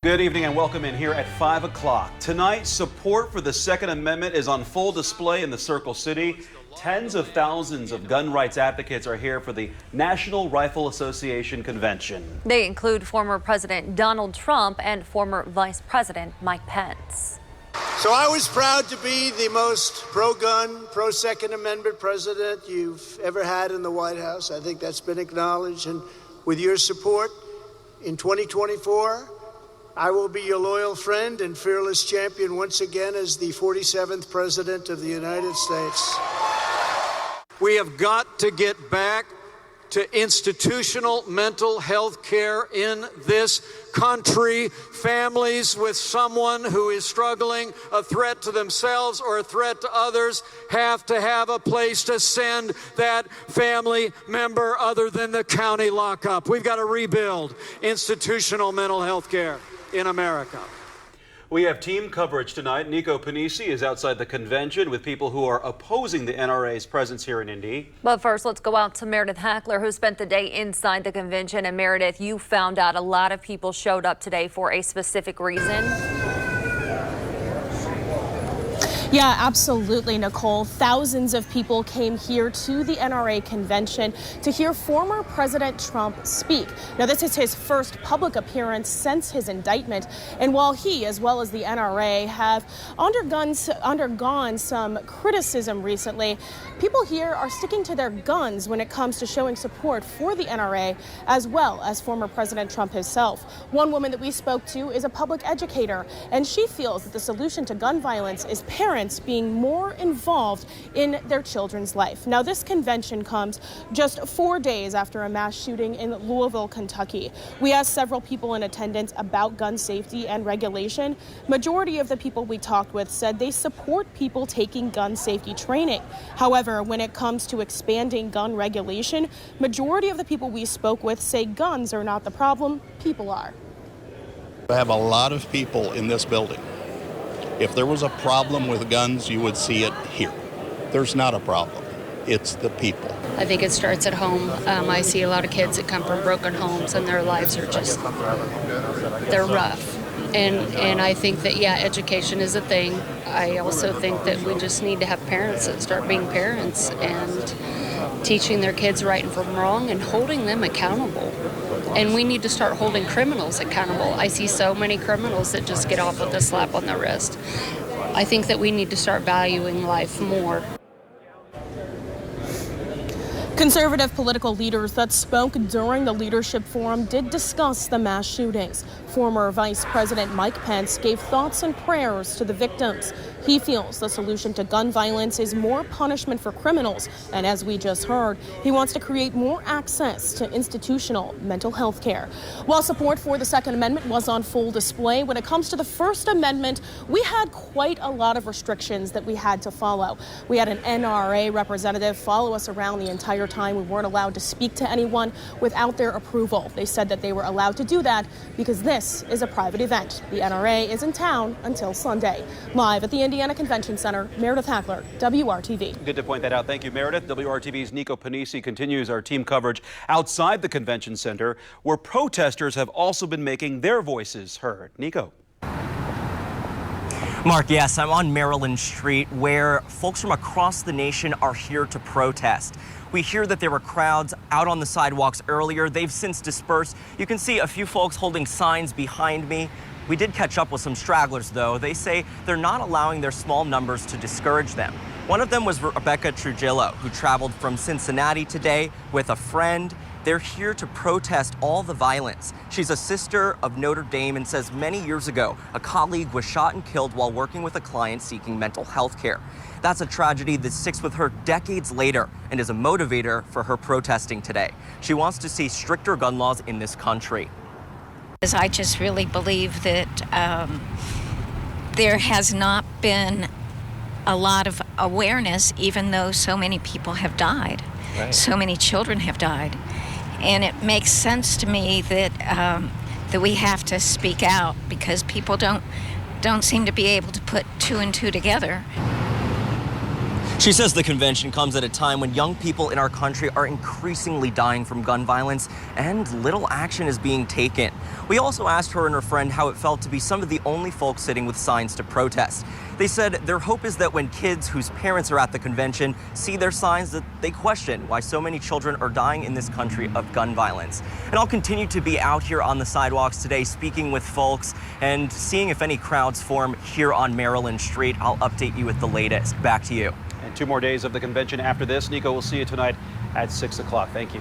Good evening and welcome in here at 5 o'clock. Tonight, support for the Second Amendment is on full display in the Circle City. Tens of thousands of gun rights advocates are here for the National Rifle Association Convention. They include former President Donald Trump and former Vice President Mike Pence. So I was proud to be the most pro-gun, pro-Second Amendment president you've ever had in the White House. I think that's been acknowledged. And with your support in 2024, I will be your loyal friend and fearless champion once again as the 47th President of the United States. We have got to get back to institutional mental health care in this country. Families with someone who is struggling, a threat to themselves or a threat to others, have to have a place to send that family member other than the county lockup. We've got to rebuild institutional mental health care in America. We have team coverage tonight. Nico Panisi is outside the convention with people who are opposing the NRA's presence here in Indy. But first, let's go out to Meredith Hackler, who spent the day inside the convention. And Meredith, you found out a lot of people showed up today for a specific reason. Yeah, absolutely, Nicole. Thousands of people came here to the NRA convention to hear former President Trump speak. Now, this is his first public appearance since his indictment. And while he, as well as the NRA, have undergone some criticism recently, people here are sticking to their guns when it comes to showing support for the NRA, as well as former President Trump himself. One woman that we spoke to is a public educator, and she feels that the solution to gun violence is parents being more involved in their children's life. Now, this convention comes just 4 days after a mass shooting in Louisville, Kentucky. We asked several people in attendance about gun safety and regulation. Majority of the people we talked with said they support people taking gun safety training. However, when it comes to expanding gun regulation, majority of the people we spoke with say guns are not the problem, people are. I have a lot of people in this building. If there was a problem with guns, you would see it here. There's not a problem. It's the people. I think it starts at home. I see a lot of kids that come from broken homes and their lives are just, they're rough. And I think that, yeah, education is a thing. I also think that we just need to have parents that start being parents and teaching their kids right and from wrong and holding them accountable. And we need to start holding criminals accountable. I see so many criminals that just get off with a slap on the wrist. I think that we need to start valuing life more. Conservative political leaders that spoke during the leadership forum did discuss the mass shootings. Former Vice President Mike Pence gave thoughts and prayers to the victims. He feels the solution to gun violence is more punishment for criminals. And as we just heard, he wants to create more access to institutional mental health care. While support for the Second Amendment was on full display, when it comes to the First Amendment, we had quite a lot of restrictions that we had to follow. We had an NRA representative follow us around the entire time. We weren't allowed to speak to anyone without their approval. They said that they were allowed to do that because this is a private event. The NRA is in town until Sunday. Live at the Indiana Convention Center, Meredith Hackler, WRTV. Good to point that out. Thank you, Meredith. WRTV's Nico Panisi continues our team coverage outside the convention center, where protesters have also been making their voices heard. Nico. Mark, yes, I'm on Maryland Street, where folks from across the nation are here to protest. We hear that there were crowds out on the sidewalks earlier. They've since dispersed. You can see a few folks holding signs behind me. We did catch up with some stragglers, though. They say they're not allowing their small numbers to discourage them. One of them was Rebecca Trujillo, who traveled from Cincinnati today with a friend. They're here to protest all the violence. She's a sister of Notre Dame and says many years ago, a colleague was shot and killed while working with a client seeking mental health care. That's a tragedy that sticks with her decades later and is a motivator for her protesting today. She wants to see stricter gun laws in this country. I just really believe that there has not been a lot of awareness, even though so many people have died. Right. So many children have died. And it makes sense to me that that we have to speak out because people don't seem to be able to put two and two together. She says the convention comes at a time when young people in our country are increasingly dying from gun violence and little action is being taken. We also asked her and her friend how it felt to be some of the only folks sitting with signs to protest. They said their hope is that when kids whose parents are at the convention see their signs, that they question why so many children are dying in this country of gun violence. And I'll continue to be out here on the sidewalks today speaking with folks and seeing if any crowds form here on Maryland Street. I'll update you with the latest. Back to you. And 2 more days of the convention after this. Nico, we'll see you tonight at 6 o'clock. Thank you.